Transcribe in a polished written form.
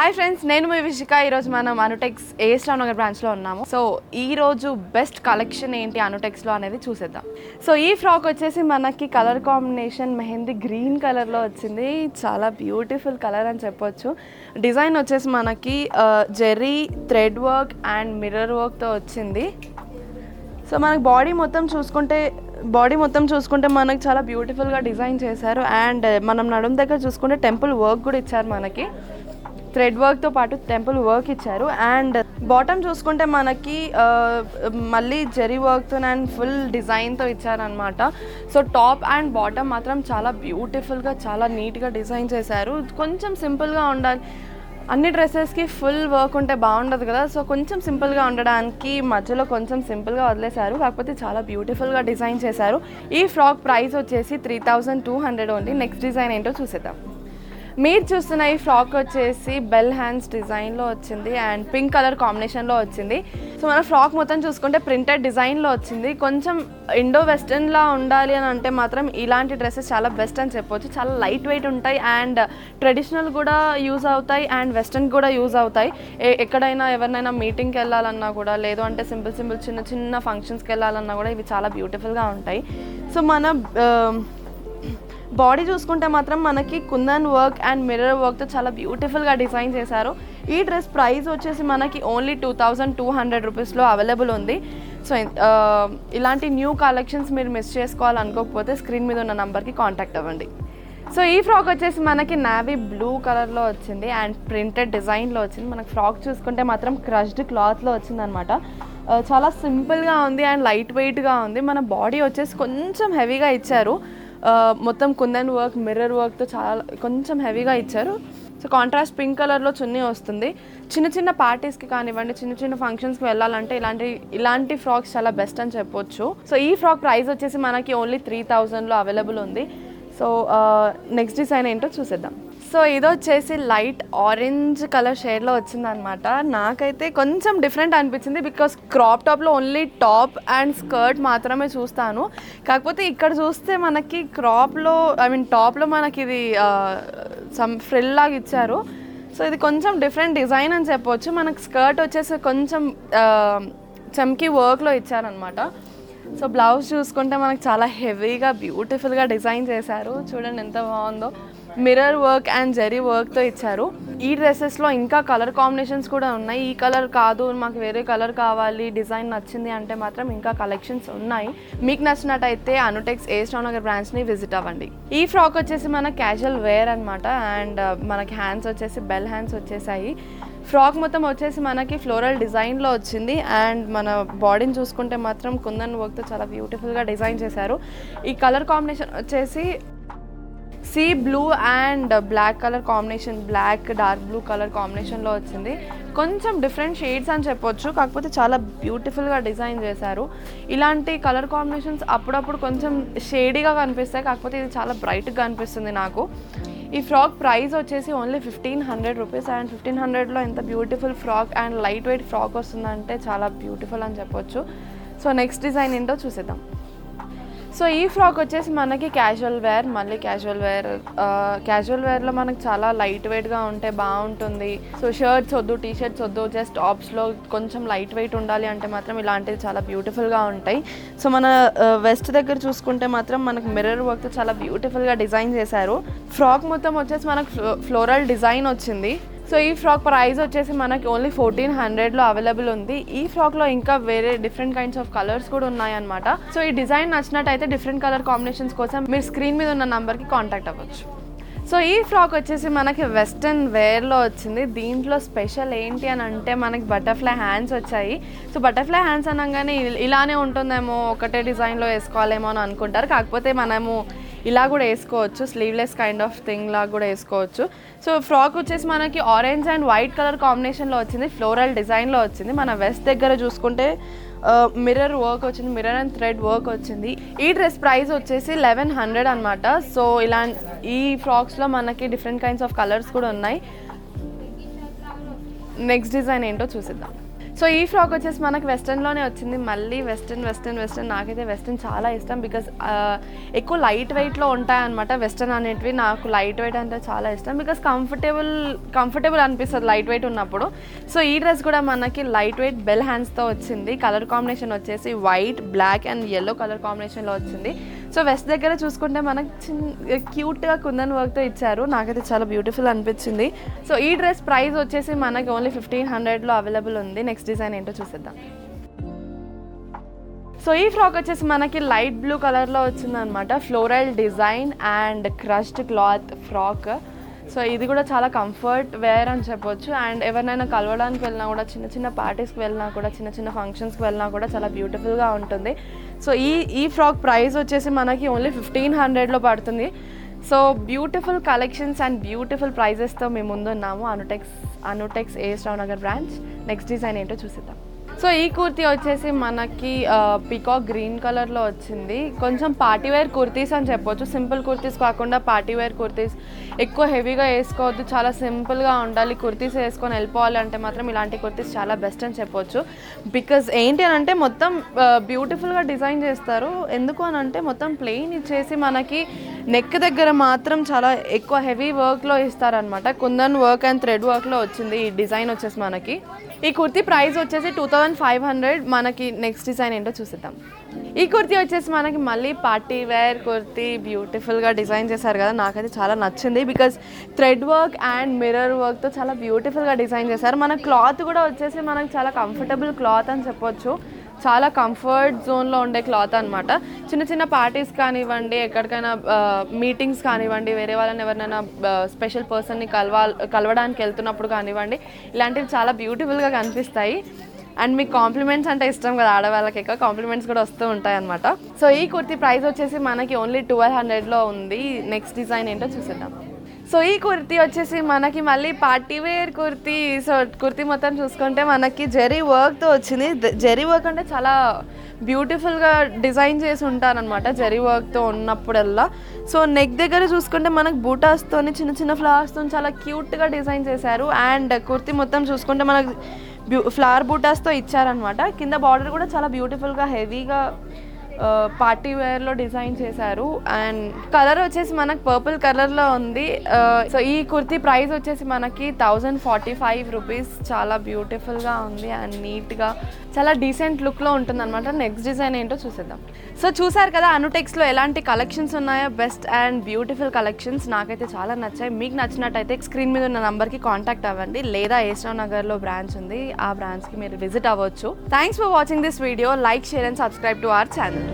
Hi friends, నేను మీ విషిక. ఈరోజు మనం అనుటెక్స్ ఏఎస్ రావు నగర్ బ్రాంచ్లో ఉన్నాము. సో ఈరోజు బెస్ట్ కలెక్షన్ ఏంటి అనుటెక్స్లో అనేది చూసేద్దాం. సో ఈ ఫ్రాక్ వచ్చేసి మనకి కలర్ కాంబినేషన్ మెహందీ గ్రీన్ కలర్లో వచ్చింది. చాలా బ్యూటిఫుల్ కలర్ అని చెప్పొచ్చు. డిజైన్ వచ్చేసి మనకి Jerry thread work and mirror వర్క్తో వచ్చింది. సో మనకి బాడీ మొత్తం చూసుకుంటే మనకి చాలా బ్యూటిఫుల్గా డిజైన్ చేశారు. అండ్ మనం నడుము దగ్గర చూసుకుంటే టెంపుల్ వర్క్ కూడా ఇచ్చారు. మనకి థ్రెడ్ వర్క్తో పాటు టెంపుల్ వర్క్ ఇచ్చారు. అండ్ బాటమ్ చూసుకుంటే మనకి మళ్ళీ జెరీ వర్క్తో అండ్ ఫుల్ డిజైన్తో ఇచ్చారనమాట. సో టాప్ అండ్ బాటమ్ మాత్రం చాలా బ్యూటిఫుల్గా చాలా నీట్గా డిజైన్ చేశారు. కొంచెం సింపుల్గా ఉండాలి, అన్ని డ్రెస్సెస్కి ఫుల్ వర్క్ ఉంటే బాగుండదు కదా. సో కొంచెం సింపుల్గా ఉండడానికి మధ్యలో కొంచెం సింపుల్గా వదిలేశారు, కాకపోతే చాలా బ్యూటిఫుల్గా డిజైన్ చేశారు. ఈ ఫ్రాక్ ప్రైస్ వచ్చేసి 3200 ఓన్లీ. నెక్స్ట్ డిజైన్ ఏంటో చూసేద్దాం. మీరు చూస్తున్న ఈ ఫ్రాక్ వచ్చేసి బెల్ హ్యాండ్స్ డిజైన్లో వచ్చింది అండ్ పింక్ కలర్ కాంబినేషన్లో వచ్చింది. సో మన ఫ్రాక్ మొత్తం చూసుకుంటే ప్రింటెడ్ డిజైన్లో వచ్చింది. కొంచెం ఇండో వెస్టర్న్లా ఉండాలి అని అంటే మాత్రం ఇలాంటి డ్రెస్సెస్ చాలా బెస్ట్ అని చెప్పొచ్చు. చాలా లైట్ వెయిట్ ఉంటాయి అండ్ ట్రెడిషనల్ కూడా యూజ్ అవుతాయి అండ్ వెస్టర్న్ కూడా యూజ్ అవుతాయి. ఎక్కడైనా ఎవరినైనా మీటింగ్కి వెళ్ళాలన్నా కూడా, లేదు అంటే సింపుల్ చిన్న చిన్న ఫంక్షన్స్కి వెళ్ళాలన్నా కూడా ఇవి చాలా బ్యూటిఫుల్గా ఉంటాయి. సో మన బాడీ చూసుకుంటే మాత్రం మనకి కుందన్ వర్క్ అండ్ మిర్రర్ వర్క్తో చాలా బ్యూటిఫుల్గా డిజైన్ చేశారు. ఈ డ్రెస్ ప్రైస్ వచ్చేసి మనకి ఓన్లీ 2200 రూపీస్లో అవైలబుల్ ఉంది. సో ఇలాంటి న్యూ కలెక్షన్స్ మీరు మిస్ చేసుకోవాలనుకోకపోతే స్క్రీన్ మీద ఉన్న నెంబర్కి కాంటాక్ట్ అవ్వండి. సో ఈ ఫ్రాక్ వచ్చేసి మనకి నావీ బ్లూ కలర్లో వచ్చింది అండ్ ప్రింటెడ్ డిజైన్లో వచ్చింది. మనకి ఫ్రాక్ చూసుకుంటే మాత్రం క్రష్డ్ క్లాత్లో వచ్చిందనమాట. చాలా సింపుల్గా ఉంది అండ్ లైట్ వెయిట్గా ఉంది. మన బాడీ వచ్చేసి కొంచెం హెవీగా ఇచ్చారు. మొత్తం కుందన్ వర్క్ మిర్రర్ వర్క్తో చాలా కొంచెం హెవీగా ఇచ్చారు. సో కాంట్రాస్ట్ పింక్ కలర్లో చున్నీ వస్తుంది. చిన్న పార్టీస్కి కానివ్వండి, చిన్న ఫంక్షన్స్కి వెళ్ళాలంటే ఇలాంటి ఫ్రాక్స్ చాలా బెస్ట్ అని చెప్పొచ్చు. సో ఈ ఫ్రాక్ ప్రైస్ వచ్చేసి మనకి ఓన్లీ 3000లో అవైలబుల్ ఉంది. సో నెక్స్ట్ డిజైన్ ఏంటో చూసేద్దాం. సో ఇది వచ్చేసి లైట్ ఆరెంజ్ కలర్ షేడ్లో వచ్చిందనమాట. నాకైతే కొంచెం డిఫరెంట్ అనిపించింది, బికాస్ క్రాప్ టాప్లో ఓన్లీ టాప్ అండ్ స్కర్ట్ మాత్రమే చూస్తాను. కాకపోతే ఇక్కడ చూస్తే మనకి టాప్లో మనకి ఇది సమ్ ఫ్రిల్ లాగా ఇచ్చారు. సో ఇది కొంచెం డిఫరెంట్ డిజైన్ అని చెప్పొచ్చు. మనకి స్కర్ట్ వచ్చేసి కొంచెం చమ్కీ వర్క్లో ఇచ్చారనమాట. సో బ్లౌజ్ చూసుకుంటే మనకు చాలా హెవీగా బ్యూటిఫుల్గా డిజైన్ చేశారు. చూడండి ఎంత బాగుందో. మిర్రర్ వర్క్ అండ్ జెరీ వర్క్తో ఇచ్చారు. ఈ డ్రెస్సెస్లో ఇంకా కలర్ కాంబినేషన్స్ కూడా ఉన్నాయి. ఈ కలర్ కాదు, మాకు వేరే కలర్ కావాలి, డిజైన్ నచ్చింది అంటే మాత్రం ఇంకా కలెక్షన్స్ ఉన్నాయి. మీకు నచ్చినట్టయితే అనుటెక్స్ ఏఎస్ రావు నగర్ బ్రాంచ్ని విజిట్ అవ్వండి. ఈ ఫ్రాక్ వచ్చేసి మన క్యాజువల్ వేర్ అనమాట. అండ్ మనకి హ్యాండ్స్ వచ్చేసి బెల్ హ్యాండ్స్ వచ్చేసాయి. ఫ్రాక్ మొత్తం వచ్చేసి మనకి ఫ్లోరల్ డిజైన్లో వచ్చింది. అండ్ మన బాడీని చూసుకుంటే మాత్రం కుందన్ వర్క్తో చాలా బ్యూటిఫుల్గా డిజైన్ చేశారు. ఈ కలర్ కాంబినేషన్ వచ్చేసి sea blue and black colour combination, black dark blue colour కాంబినేషన్లో వచ్చింది. కొంచెం డిఫరెంట్ షేడ్స్ అని చెప్పొచ్చు, కాకపోతే చాలా బ్యూటిఫుల్గా డిజైన్ చేశారు. ఇలాంటి కలర్ కాంబినేషన్స్ అప్పుడప్పుడు కొంచెం షేడీగా కనిపిస్తాయి, కాకపోతే ఇది చాలా బ్రైట్గా అనిపిస్తుంది నాకు. ఈ ఫ్రాక్ ప్రైస్ వచ్చేసి ఓన్లీ 1500 రూపీస్. అండ్ 1500లో ఎంత beautiful frock and light weight frock వస్తుందంటే చాలా బ్యూటిఫుల్ అని చెప్పొచ్చు. సో నెక్స్ట్ డిజైన్ ఏంటో చూసేద్దాం. సో ఈ ఫ్రాక్ వచ్చేసి మనకి క్యాజువల్ వేర్లో మనకి చాలా లైట్ వెయిట్గా ఉంటే బాగుంటుంది. సో షర్ట్స్ వద్దు, టీ షర్ట్స్ వద్దు, జస్ట్ టాప్స్లో కొంచెం లైట్ వెయిట్ ఉండాలి అంటే మాత్రం ఇలాంటివి చాలా బ్యూటిఫుల్గా ఉంటాయి. సో మన వెస్ట్ దగ్గర చూసుకుంటే మాత్రం మనకి మిర్రర్ వర్క్తో చాలా బ్యూటిఫుల్గా డిజైన్ చేశారు. ఫ్రాక్ మొత్తం వచ్చేసి మనకు ఫ్లోరల్ డిజైన్ వచ్చింది. సో ఈ ఫ్రాక్ ప్రైస్ వచ్చేసి మనకి ఓన్లీ 1400లో అవైలబుల్ ఉంది. ఈ ఫ్రాక్లో ఇంకా వేరే డిఫరెంట్ కైండ్స్ ఆఫ్ కలర్స్ కూడా ఉన్నాయన్నమాట. సో ఈ డిజైన్ నచ్చినట్టయితే డిఫరెంట్ కలర్ కాంబినేషన్స్ కోసం మీరు స్క్రీన్ మీద ఉన్న నెంబర్కి కాంటాక్ట్ అవ్వచ్చు. సో ఈ ఫ్రాక్ వచ్చేసి మనకి వెస్టర్న్ వేర్లో వచ్చింది. దీంట్లో స్పెషల్ ఏంటి అని అంటే మనకి బటర్ఫ్లై హ్యాండ్స్ వచ్చాయి. సో బటర్ఫ్లై హ్యాండ్స్ అనగానే ఇలానే ఉంటుందేమో, ఒకటే డిజైన్లో వేసుకోవాలేమో అని అనుకుంటారు. కాకపోతే మనము ఇలా కూడా వేసుకోవచ్చు, స్లీవ్లెస్ కైండ్ ఆఫ్ థింగ్ లాగా కూడా వేసుకోవచ్చు. సో ఫ్రాక్ వచ్చేసి మనకి ఆరెంజ్ అండ్ వైట్ కలర్ కాంబినేషన్లో వచ్చింది, ఫ్లోరల్ డిజైన్లో వచ్చింది. మన వెస్ట్ దగ్గర చూసుకుంటే మిర్రర్ వర్క్ వచ్చింది, మిర్రర్ అండ్ థ్రెడ్ వర్క్ వచ్చింది. ఈ డ్రెస్ ప్రైస్ వచ్చేసి 1100 అనమాట. సో ఈ ఫ్రాక్స్లో మనకి డిఫరెంట్ కైండ్స్ ఆఫ్ కలర్స్ కూడా ఉన్నాయి. నెక్స్ట్ డిజైన్ ఏంటో చూసిద్దాం. సో ఈ ఫ్రాక్ వచ్చేసి మనకి వెస్ట్రన్లోనే వచ్చింది. మళ్ళీ వెస్ట్రన్ నాకైతే వెస్ట్రన్ చాలా ఇష్టం. బికాస్ ఎక్కువ లైట్ వెయిట్లో ఉంటాయన్నమాట వెస్ట్రన్ అనేటివి. నాకు లైట్ వెయిట్ అంటే చాలా ఇష్టం. బికాస్ కంఫర్టబుల్ అనిపిస్తుంది లైట్ వెయిట్ ఉన్నప్పుడు. సో ఈ డ్రెస్ కూడా మనకి లైట్ వెయిట్ బెల్ హ్యాండ్స్తో వచ్చింది. కలర్ కాంబినేషన్ వచ్చేసి white, black and yellow colour కాంబినేషన్లో వచ్చింది. సో వెస్ట్ దగ్గర చూసుకుంటే మనకి క్యూట్గా కుందన్ వర్క్తో ఇచ్చారు. నాకైతే చాలా బ్యూటిఫుల్ అనిపించింది. సో ఈ డ్రెస్ ప్రైస్ వచ్చేసి మనకి ఓన్లీ 1500లో అవైలబుల్ ఉంది. నెక్స్ట్ డిజైన్ ఏంటో చూసేద్దాం. సో ఈ ఫ్రాక్ వచ్చేసి మనకి లైట్ బ్లూ కలర్లో వచ్చిందనమాట. Floral design and crushed cloth frock. So ఇది కూడా చాలా కంఫర్ట్ వేర్ అని చెప్పొచ్చు. అండ్ ఎవరినైనా కలవడానికి వెళ్ళినా కూడా, చిన్న పార్టీస్కి వెళ్ళినా కూడా, చిన్న ఫంక్షన్స్కి వెళ్ళినా కూడా చాలా బ్యూటిఫుల్గా ఉంటుంది. సో ఈ ఫ్రాక్ ప్రైస్ వచ్చేసి మనకి ఓన్లీ 1500లో పడుతుంది. So beautiful collections and beautiful ప్రైజెస్తో మేము ముందు ఉన్నాము. Anutex AS Rao Nagar branch. Next design ఏంటో చూసేద్దాం. సో ఈ కుర్తీ వచ్చేసి మనకి పీకాక్ గ్రీన్ కలర్లో వచ్చింది. కొంచెం పార్టీవేర్ కుర్తీస్ అని చెప్పొచ్చు. సింపుల్ కుర్తీస్ కాకుండా పార్టీవేర్ కుర్తీస్. ఎక్కువ హెవీగా వేసుకోవద్దు, చాలా సింపుల్గా ఉండాలి. కుర్తీస్ వేసుకొని వెళ్ళిపోవాలి అంటే మాత్రం ఇలాంటి కుర్తీస్ చాలా బెస్ట్ అని చెప్పొచ్చు. బికాజ్ ఏంటి అని అంటే మొత్తం బ్యూటిఫుల్గా డిజైన్ చేస్తారు. ఎందుకు అని అంటే మొత్తం ప్లెయిన్ ఇచ్చేసి మనకి నెక్ దగ్గర మాత్రం చాలా ఎక్కువ హెవీ వర్క్లో ఇస్తారనమాట. కుందన్ వర్క్ అండ్ థ్రెడ్ వర్క్లో వచ్చింది ఈ డిజైన్ వచ్చేసి మనకి. ఈ కుర్తీ ప్రైస్ వచ్చేసి 2500. మనకి నెక్స్ట్ డిజైన్ ఏంటో చూసేద్దాం. ఈ కుర్తీ వచ్చేసి మనకి మళ్ళీ పార్టీ వేర్ కుర్తీ బ్యూటిఫుల్గా డిజైన్ చేశారు కదా. నాకైతే చాలా నచ్చింది. Because thread work and mirror వర్క్తో చాలా బ్యూటిఫుల్గా డిజైన్ చేశారు. మన క్లాత్ కూడా వచ్చేసి మనకి చాలా కంఫర్టబుల్ క్లాత్ అని చెప్పొచ్చు. చాలా కంఫర్ట్ జోన్లో ఉండే క్లాత్ అనమాట. చిన్న పార్టీస్ కానివ్వండి, ఎక్కడికైనా మీటింగ్స్ కానివ్వండి, వేరే వాళ్ళని ఎవరినైనా స్పెషల్ పర్సన్ని కలవడానికి వెళ్తున్నప్పుడు కానివ్వండి, ఇలాంటివి చాలా బ్యూటిఫుల్గా కనిపిస్తాయి. అండ్ మీకు కాంప్లిమెంట్స్ అంటే ఇష్టం కదా, ఆడవాళ్ళకి ఎక్కువ కాంప్లిమెంట్స్ కూడా వస్తూ ఉంటాయి అనమాట. సో ఈ కుర్తీ ప్రైస్ వచ్చేసి మనకి ఓన్లీ 1200లో ఉంది. నెక్స్ట్ డిజైన్ ఏంటో చూసేద్దాం. సో ఈ కుర్తీ వచ్చేసి మనకి మళ్ళీ పార్టీవేర్ కుర్తీ. సో కుర్తీ మొత్తం చూసుకుంటే మనకి జెరీ వర్క్తో వచ్చింది. జెరీ వర్క్ అంటే చాలా బ్యూటిఫుల్గా డిజైన్ చేసి ఉంటారనమాట జెరీ వర్క్తో ఉన్నప్పుడల్లా. సో నెక్ దగ్గర చూసుకుంటే మనకు బూటాస్తో చిన్న ఫ్లవర్స్తో చాలా క్యూట్గా డిజైన్ చేశారు. అండ్ కుర్తీ మొత్తం చూసుకుంటే మనకు ఫ్లవర్ బూటాస్తో ఇచ్చారనమాట. కింద బార్డర్ కూడా చాలా బ్యూటిఫుల్గా హెవీగా పార్టీ వేర్లో డిజైన్ చేశారు. అండ్ కలర్ వచ్చేసి మనకు పర్పుల్ కలర్లో ఉంది. సో ఈ కుర్తీ ప్రైస్ వచ్చేసి మనకి 1045 రూపీస్. చాలా బ్యూటిఫుల్గా ఉంది అండ్ నీట్గా చాలా డీసెంట్ లుక్లో ఉంటుంది అనమాట. నెక్స్ట్ డిజైన్ ఏంటో చూసేద్దాం. సో చూసారు కదా అనుటెక్స్లో ఎలాంటి కలెక్షన్స్ ఉన్నాయో, బెస్ట్ అండ్ బ్యూటిఫుల్ కలెక్షన్స్. నాకైతే చాలా నచ్చాయి. మీకు నచ్చినట్టయితే స్క్రీన్ మీద ఉన్న నంబర్కి కాంటాక్ట్ అవ్వండి, లేదా ఏఎస్ రావు నగర్లో బ్రాంచ్ ఉంది, ఆ బ్రాంచ్కి మీరు విజిట్ అవ్వచ్చు. Thanks for watching this video. Like, share and subscribe to our channel.